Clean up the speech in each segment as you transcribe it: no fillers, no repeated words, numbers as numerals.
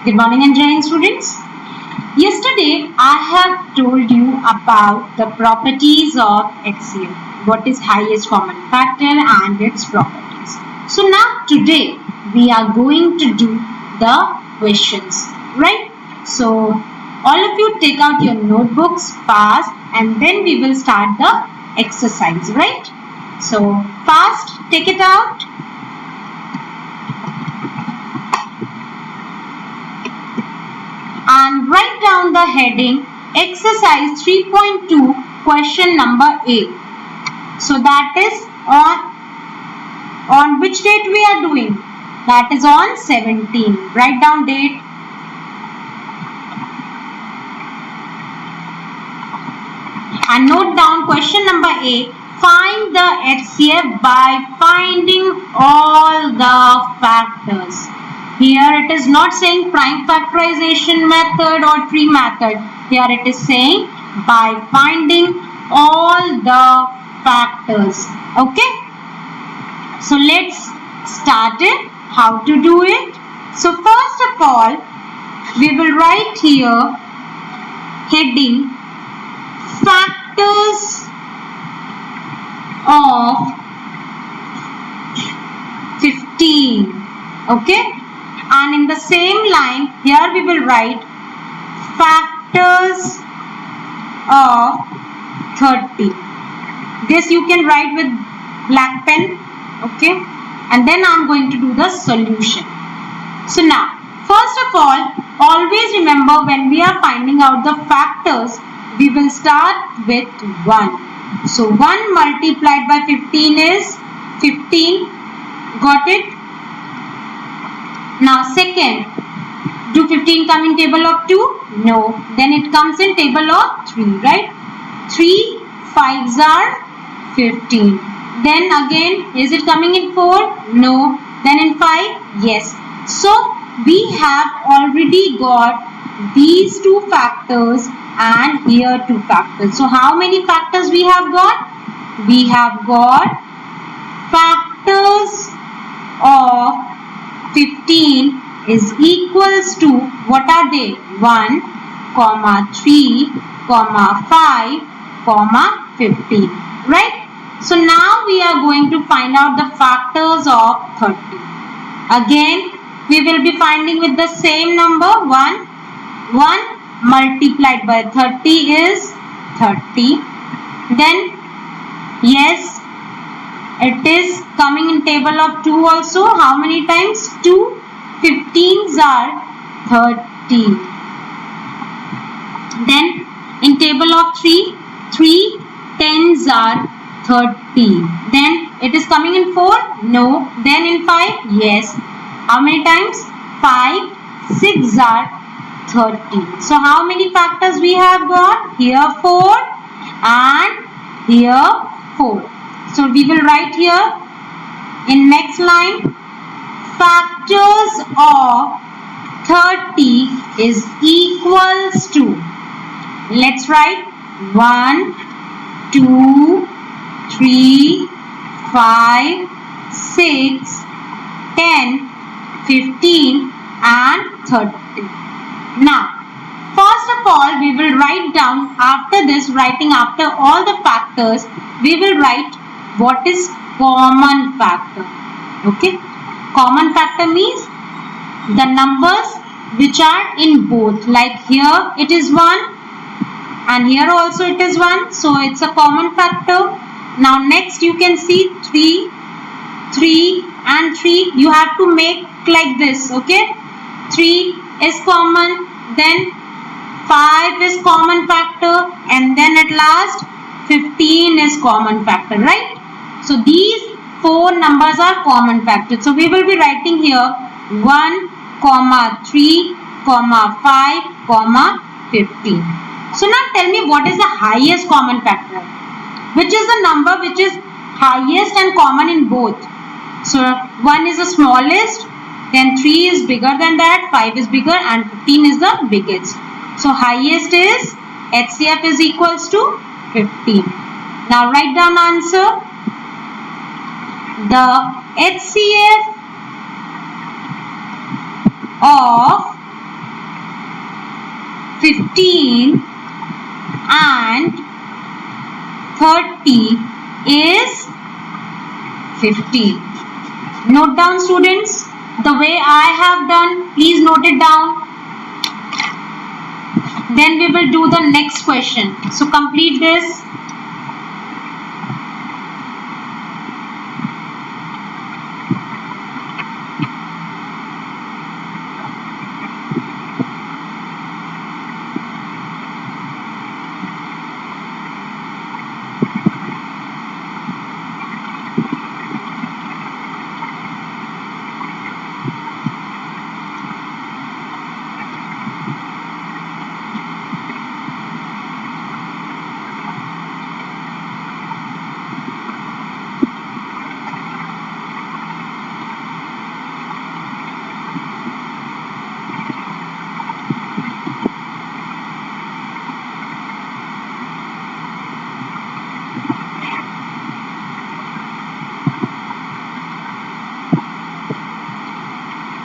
Good morning, engineering students. Yesterday, I have told you about the properties of HCF. What is highest common factor and its properties. So now today, we are going to do the questions, right? So all of you take out your notebooks fast and then we will start the exercise, right? So fast, take it out. And write down the heading exercise 3.2 question number A. So that is on which date we are doing? That is on 17. Write down date. And note down question number A. Find the HCF by finding all the factors. Here it is not saying prime factorization method or tree method. Here it is saying by finding all the factors. Okay. So let's start it. How to do it? So first of all, we will write here heading factors of 15. Okay. And in the same line, here we will write factors of 30. This you can write with black pen, okay? And then I am going to do the solution. So now, first of all, always remember when we are finding out the factors, we will start with 1. So 1 multiplied by 15 is 15. Got it? Now second, do 15 come in table of 2? No. Then it comes in table of 3, right? 3 5s are 15. Then again, is it coming in 4? No. Then in 5? Yes. So we have already got these two factors and here two factors. So how many factors we have got? We have got factors of 15 is equals to, what are they? 1, 3, 5, 15. Right? So now we are going to find out the factors of 30. Again, we will be finding with the same number 1. 1 multiplied by 30 is 30. Then, yes, it is coming in table of 2 also. How many times? 2. 15s are 30. Then in table of 3, 3 10s are 30. Then it is coming in 4? No. Then in 5? Yes. How many times? 5. 6 are 30. So how many factors we have got? Here 4 and here 4. So we will write here in next line, factors of 30 is equals to, let's write 1, 2, 3, 5, 6, 10, 15 and 30. Now, first of all, we will write down after this, writing after all the factors, we will write what is common factor. Okay. Common factor means the numbers which are in both. Like here it is 1 and here also it is 1. So it's a common factor. Now next you can see 3, 3 and 3. You have to make like this. Okay. 3 is common. Then 5 is common factor. And then at last 15 is common factor. Right. So these 4 numbers are common factors. So we will be writing here 1, 3, 5, 15. So now tell me what is the highest common factor? Which is the number which is highest and common in both? So 1 is the smallest, then 3 is bigger than that, 5 is bigger and 15 is the biggest. So highest is HCF is equals to 15. Now write down answer. The HCF of 15 and 30 is 15. Note down, students, the way I have done. Please note it down. Then we will do the next question. So complete this.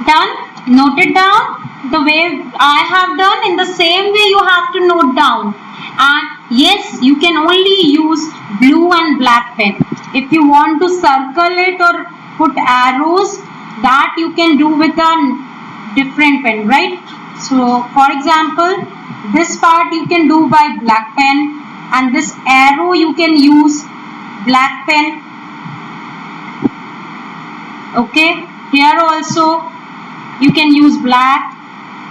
Done? Note it down the way I have done. In the same way you have to note down. And yes, you can only use blue and black pen. If you want to circle it or put arrows, that you can do with a different pen, right? So for example, this part you can do by black pen, and this arrow you can use black pen. Okay, here also you can use black,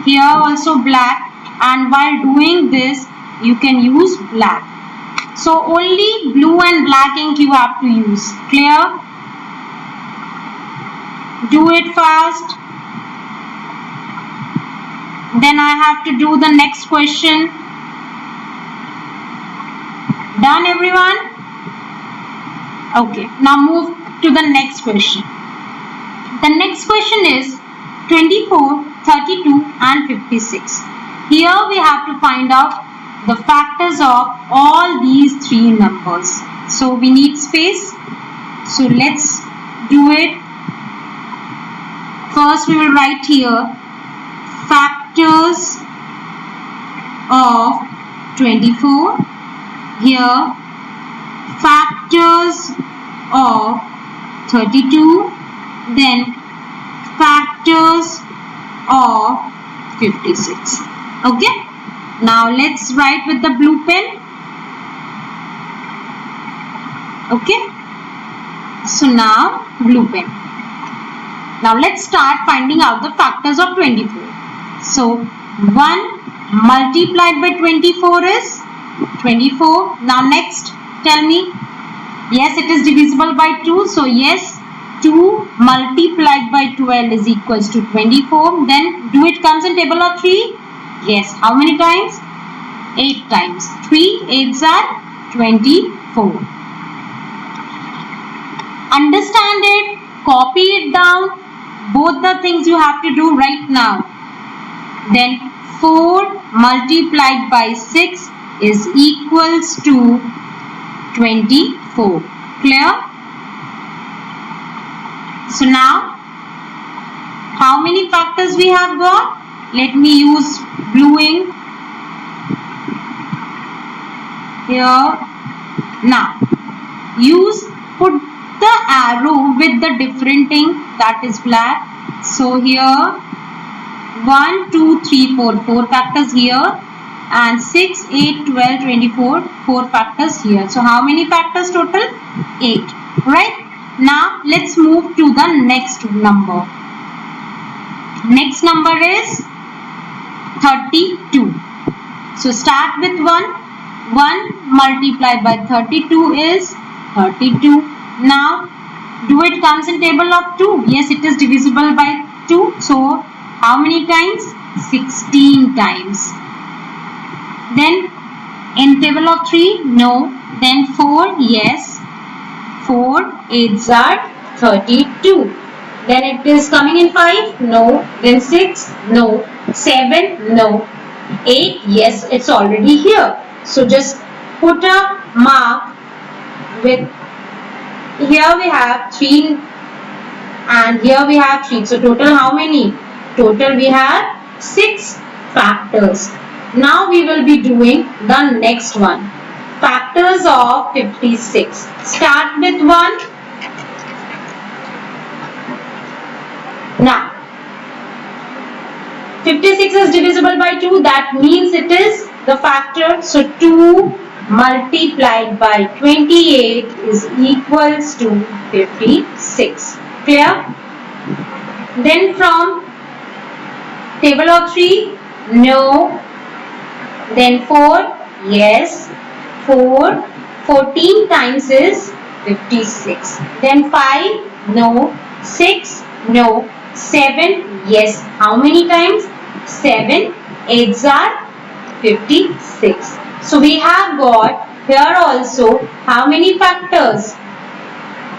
here also black, and while doing this you can use black. So only blue and black ink you have to use. Clear? Do it fast. Then I have to do the next question. Done, everyone? Okay, now move to the next question. The next question is 24, 32 and 56. Here we have to find out the factors of all these three numbers. So we need space. So let's do it. First we will write here factors of 24. Here factors of 32. Then factors of 56. Okay, now let's write with the blue pen. Okay, so now blue pen. Now let's start finding out the factors of 24. So 1 multiplied by 24 is 24. Now next, tell me. Yes, it is divisible by 2. So yes, 2 multiplied by 12 is equals to 24. Then do it comes in table of 3? Yes. How many times? 8 times. 3 8s are 24. Understand it. Copy it down. Both the things you have to do right now. Then 4 multiplied by 6 is equals to 24. Clear? So now, how many factors we have got? Let me use blue ink here. Now, put the arrow with the different ink, that is black. So here, 1, 2, 3, 4, 4 factors here, and 6, 8, 12, 24, 4 factors here. So how many factors total? 8, right? Now let's move to the next number. Next number is 32. So start with 1. 1 multiplied by 32 is 32. Now do it comes in table of 2. Yes, it is divisible by 2. So how many times? 16 times. Then in table of 3? No. Then 4? Yes. 4 8s are 32. Then it is coming in 5? No. Then 6? No. 7? No. 8? Yes, it's already here. So just put a mark with, here we have 3 and here we have 3. So total how many? Total we have 6 factors. Now we will be doing the next one. Factors of 56. Start with 1. Now 56 is divisible by 2. That means it is the factor. So 2 multiplied by 28 is equals to 56. Clear? Then from table of 3, no. Then 4, yes. 4, 14 times is 56. Then 5, no. 6, no. 7, yes. How many times? 7, 8s are 56. So we have got here also how many factors?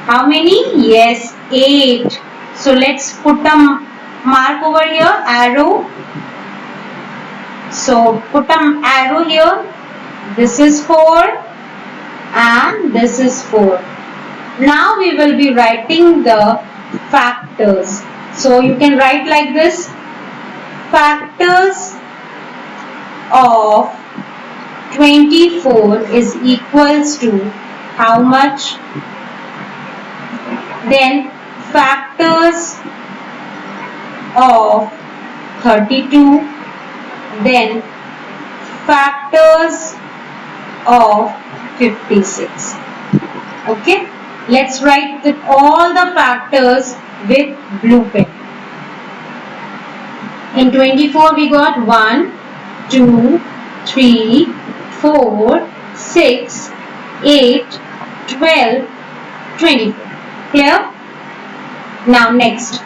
How many? Yes, 8. So let's put a mark over here, arrow. So put an arrow here. This is 4 and this is 4. Now we will be writing the factors. So you can write like this. Factors of 24 is equals to how much? Then factors of 32. Then factors of 56. Okay. Let's write all the factors with blue pen. In 24 we got 1, 2, 3, 4, 6, 8, 12, 24. Clear? Now next.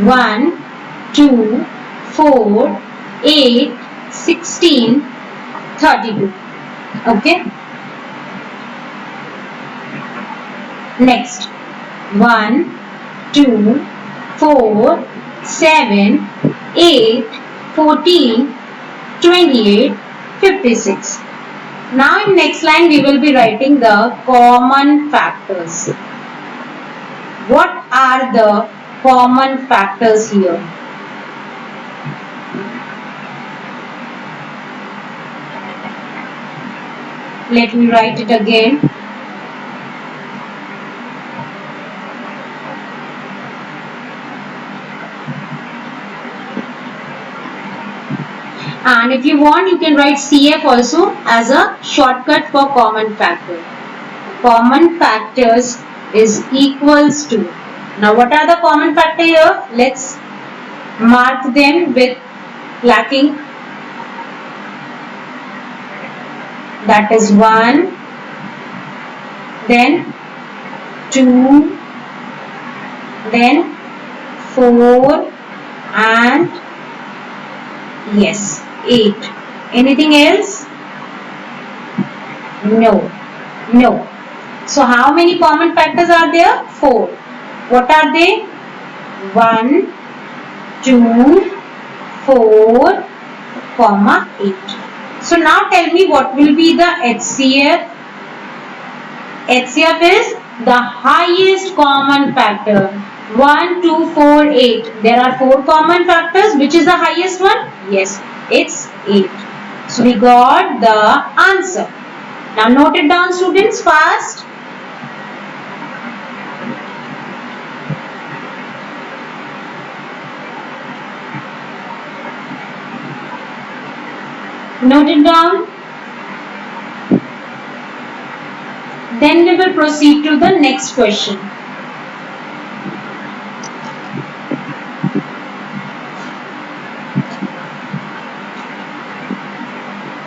1, 2, 4, 8, 16, 32. Okay? Next. 1, 2, 4, 7, 8, 14, 28, 56. Now in next line we will be writing the common factors. What are the common factors here? Let me write it again. And if you want, you can write CF also as a shortcut for common factor. Common factors is equals to. Now what are the common factor here? Let's mark them with black ink. That is 1, then 2, then 4 and yes, 8. Anything else? No. No. So how many common factors are there? 4. What are they? 1, 2, 4, 8. So now tell me what will be the HCF? HCF is the highest common factor. 1, 2, 4, 8. There are 4 common factors. Which is the highest one? Yes, it's 8. So we got the answer. Now note it down, students, fast. Note it down. Then we will proceed to the next question.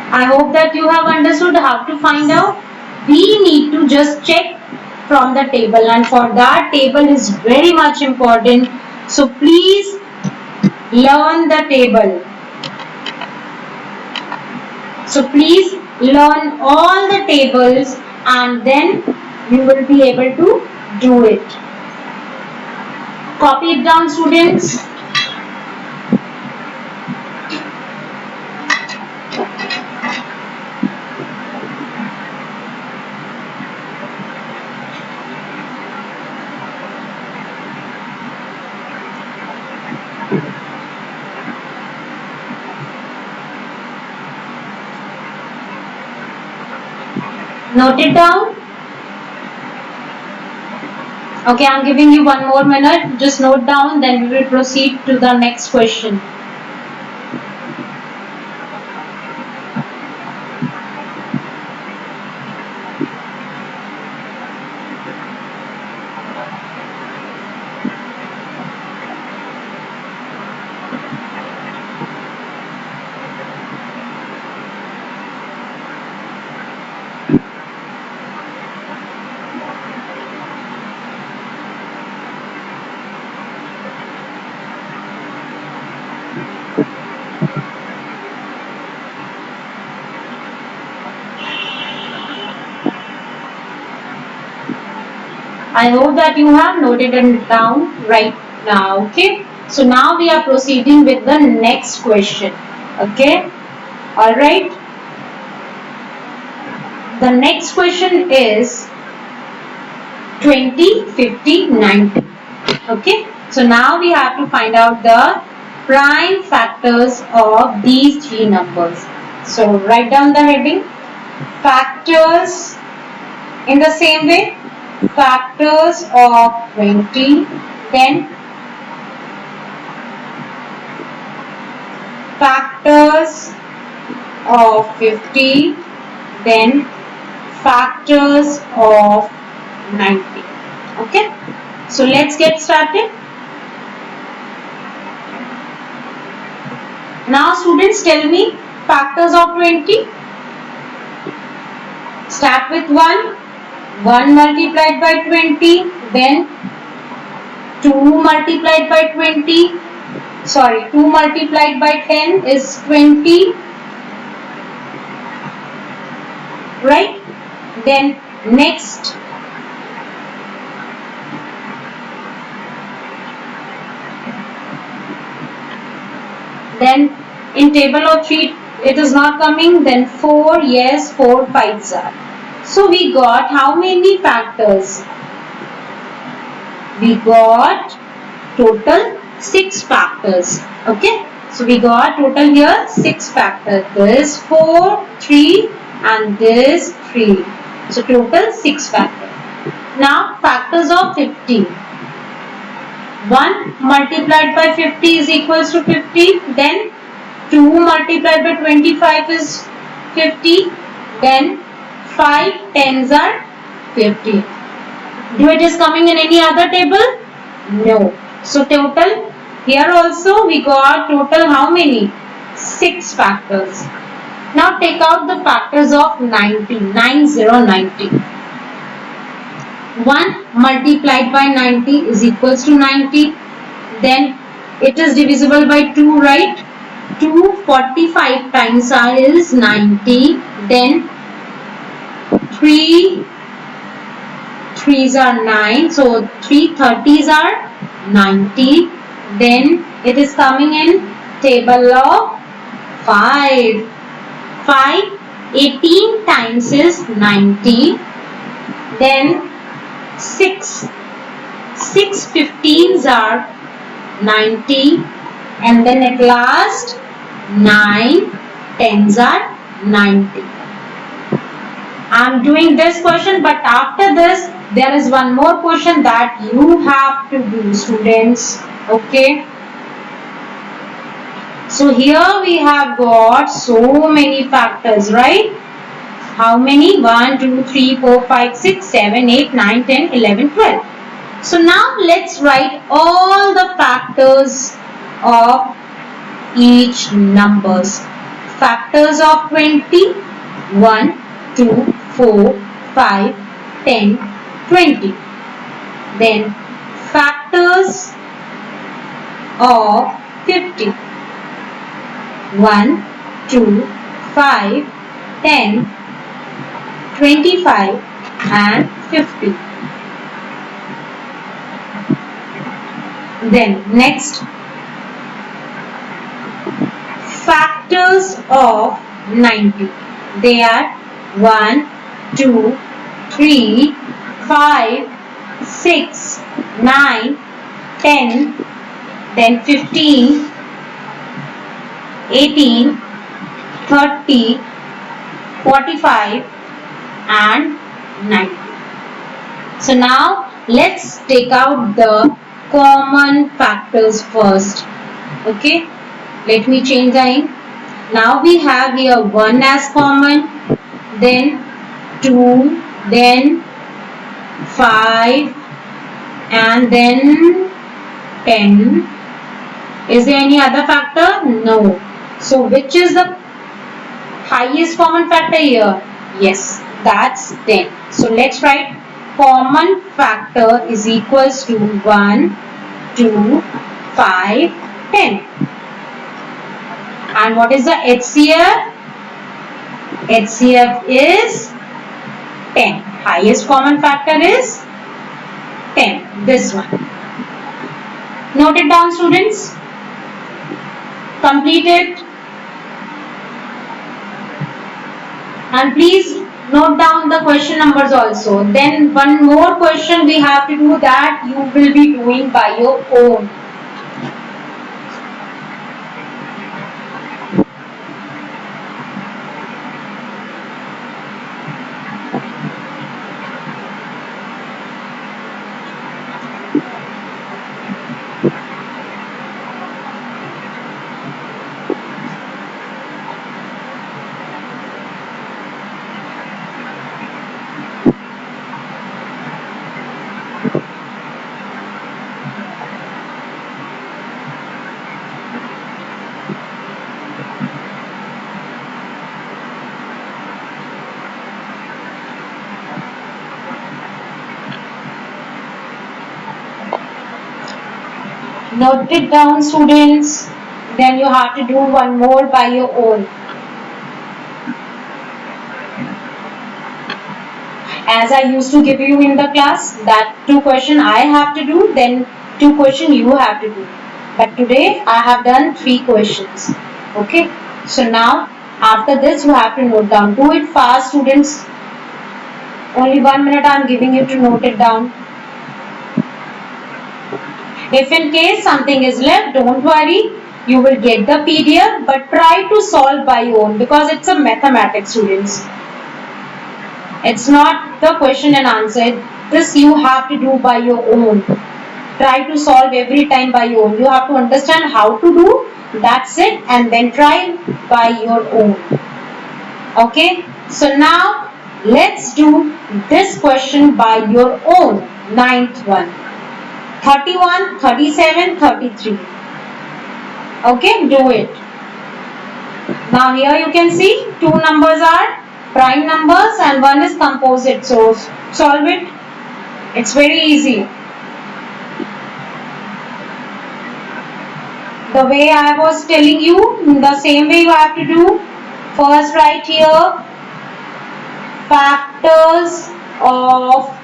I hope that you have understood how to find out. We need to just check from the table, and for that table is very much important. So please learn the table. So please learn all the tables and then you will be able to do it. Copy it down, students. Note it down. Okay, I'm giving you one more minute. Just note down, then we will proceed to the next question. I hope that you have noted it down right now. Okay. So now we are proceeding with the next question. Okay. All right. The next question is 20, 50, 90. Okay. So now we have to find out the prime factors of these three numbers. So write down the heading. Factors in the same way. Factors of 20, then factors of 50, then factors of 90. Okay, so let's get started. Now students, tell me factors of 20. Start with 1. 1 multiplied by 20, then 2 multiplied by 20, 2 multiplied by 10 is 20, right? Then next, then in table of 3 it is not coming, then 4, yes, 4 5s are. So we got how many factors? We got total 6 factors. Okay, so we got total here 6 factors. This 4, 3 and this 3. So total 6 factors. Now factors of 50. 1 multiplied by 50 is equals to 50. Then 2 multiplied by 25 is 50. Then 5 tens are 50. Do it is coming in any other table? No. So total here also we got total how many? 6 factors. Now take out the factors of 90. 90. 1 multiplied by 90 is equals to 90. Then it is divisible by 2, right? 245 times r is 90. Then 3 3s are 9. So 3 30s are 90. Then it is coming in table of 5. 5 18 times is 90. Then 6 15s are 90. And then at last 9 10s are 90. I am doing this question, but after this there is one more question that you have to do, students. Okay. So here we have got so many factors, right? How many? 1, 2, 3, 4, 5, 6, 7, 8, 9, 10, 11, 12. So now let's write all the factors of each numbers. Factors of 20. 1, 2, 4, 5, 10, 20. Then factors of 50. 1, 2, 5, 10, 25 and 50. Then next, factors of 90. They are 1, 2, 3, 5, 6, 9, 10, then 15, 18, 30, 45, and 90. So now let's take out the common factors first. Okay, let me change the ink. Now we have here 1 as common, then 2, then 5, and then 10. Is there any other factor? No. So which is the highest common factor here? Yes, that's 10. So let's write common factor is equals to 1, 2, 5, 10. And what is the HCF? HCF is 10. Highest common factor is 10. This one. Note it down, students. Complete it. And please note down the question numbers also. Then one more question we have to do that you will be doing by your own. Note it down, students. Then you have to do one more by your own. As I used to give you in the class, that 2 questions I have to do, then 2 questions you have to do. But today I have done 3 questions. Okay. So now after this you have to note down. Do it fast, students. Only 1 minute I am giving you to note it down. If in case something is left, don't worry. You will get the PDF, but try to solve by your own because it's a mathematics, students. It's not the question and answer. This you have to do by your own. Try to solve every time by your own. You have to understand how to do. That's it. And then try by your own. Okay. So now let's do this question by your own. 9th one. 31, 37, 33. Okay, do it. Now here you can see 2 numbers are prime numbers and 1 is composite. So solve it. It's very easy. The way I was telling you, the same way you have to do. First write here factors of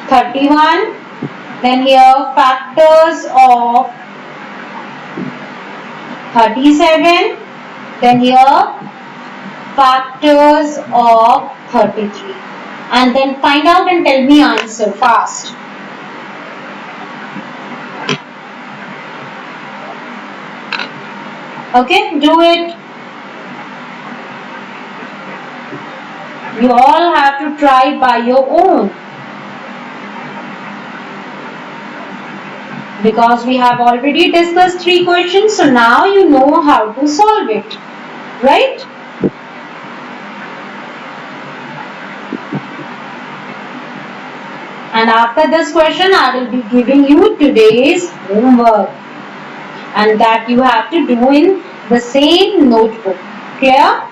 31. Then here factors of 37. Then here factors of 33. And then find out and tell me answer fast. Okay, do it. You all have to try by your own. Because we have already discussed 3 questions, so now you know how to solve it, right? And after this question, I will be giving you today's homework, and that you have to do in the same notebook. Clear?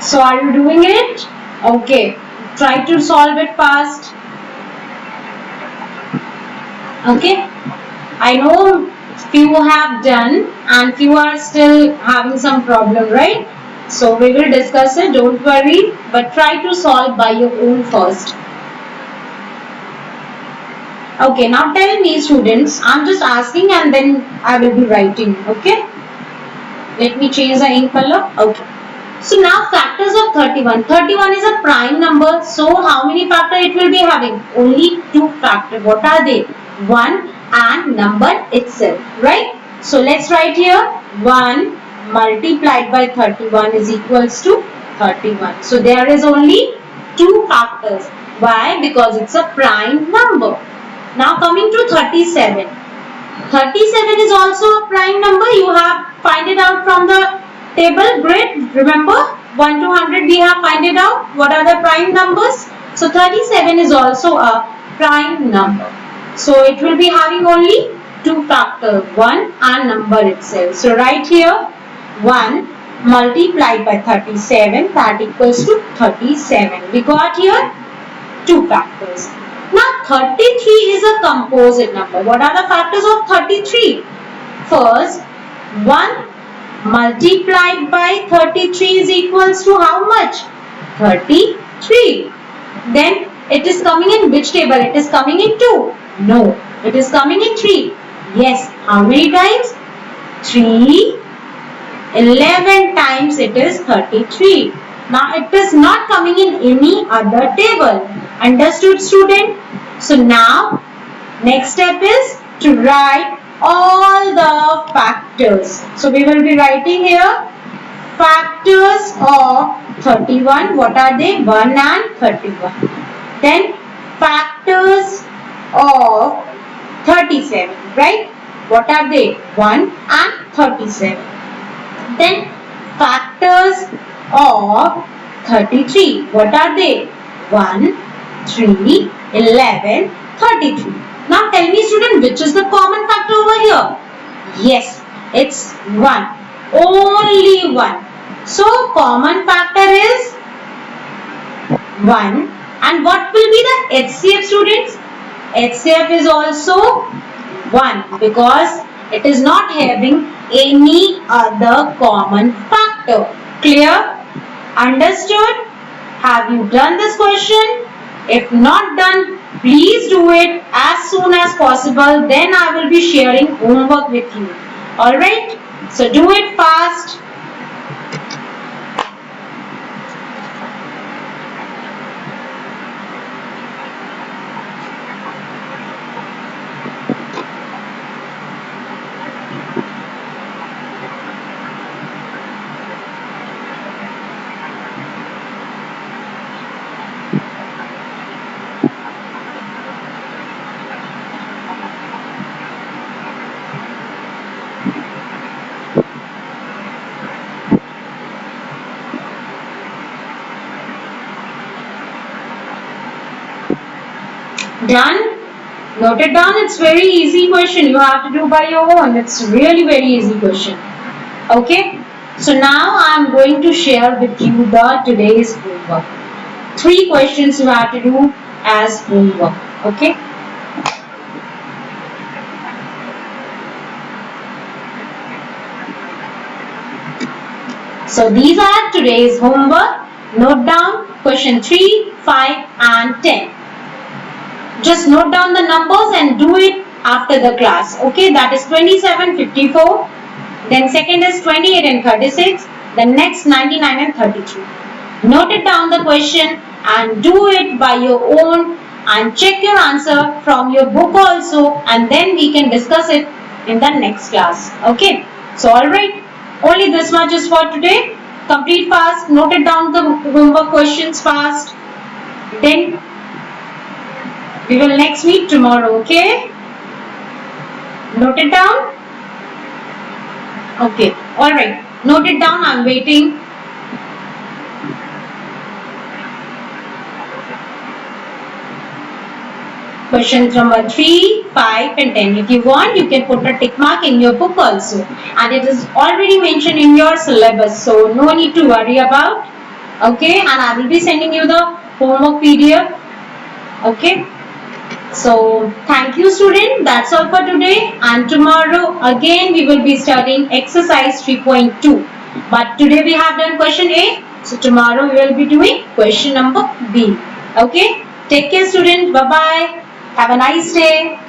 So are you doing it? Okay. Try to solve it fast. Okay. I know few have done and few are still having some problem, right? So we will discuss it, don't worry, but try to solve by your own first. Okay, now tell me students, I'm just asking and then I will be writing, okay? Let me change the ink color. Okay. So now factors of 31. 31 is a prime number. So how many factors it will be having? Only two factors. What are they? 1 and number itself. Right? So let's write here 1 multiplied by 31 is equals to 31. So there is only two factors. Why? Because it's a prime number. Now coming to 37. 37 is also a prime number. You have find it out from the table grid. Remember 1 to 100 we have find it out. What are the prime numbers? So 37 is also a prime number. So it will be having only two factors, 1 and number itself. So write here 1 multiplied by 37, that equals to 37. We got here two factors. Now 33 is a composite number. What are the factors of 33? First, 1 multiplied by 33 is equals to how much? 33. Then it is coming in which table? It is coming in 2. No, it is coming in 3. Yes, how many times? 3. 11 times it is 33. Now it is not coming in any other table. Understood, student? So now next step is to write all the factors. So we will be writing here factors of 31. What are they? 1 and 31. Then factors of 37. Right? What are they? 1 and 37. Then factors of 33. What are they? 1, 3, 11, 33. Now tell me student, which is the common factor over here? Yes, it's 1. Only 1. So common factor is 1. And what will be the HCF students? HCF is also 1 because it is not having any other common factor. Clear? Understood? Have you done this question? If not done, please do it as soon as possible. Then I will be sharing homework with you. Alright? So do it fast. Done? Note it down. It's very easy question. You have to do by your own. It's really very easy question. Okay. So now I am going to share with you the today's homework. 3 questions you have to do as homework. Okay. So these are today's homework. Note down question 3, 5 and 10. Just note down the numbers and do it after the class. Okay, that is 27, 54. Then second is 28 and 36. The next 99 and 33. Note it down the question and do it by your own and check your answer from your book also, and then we can discuss it in the next class. Okay, so alright, only this much is for today. Complete fast, note it down the homework questions fast. Then we will next meet tomorrow. Okay, note it down. Okay, alright, note it down. I'm waiting. Questions number 3, 5 and 10. If you want, you can put a tick mark in your book also. And it is already mentioned in your syllabus. So, no need to worry about. Okay. And I will be sending you the homework PDF. Okay. So, thank you student. That's all for today. And tomorrow again we will be studying exercise 3.2. But today we have done question A. So tomorrow we will be doing question number B. Okay. Take care students. Bye bye. Have a nice day.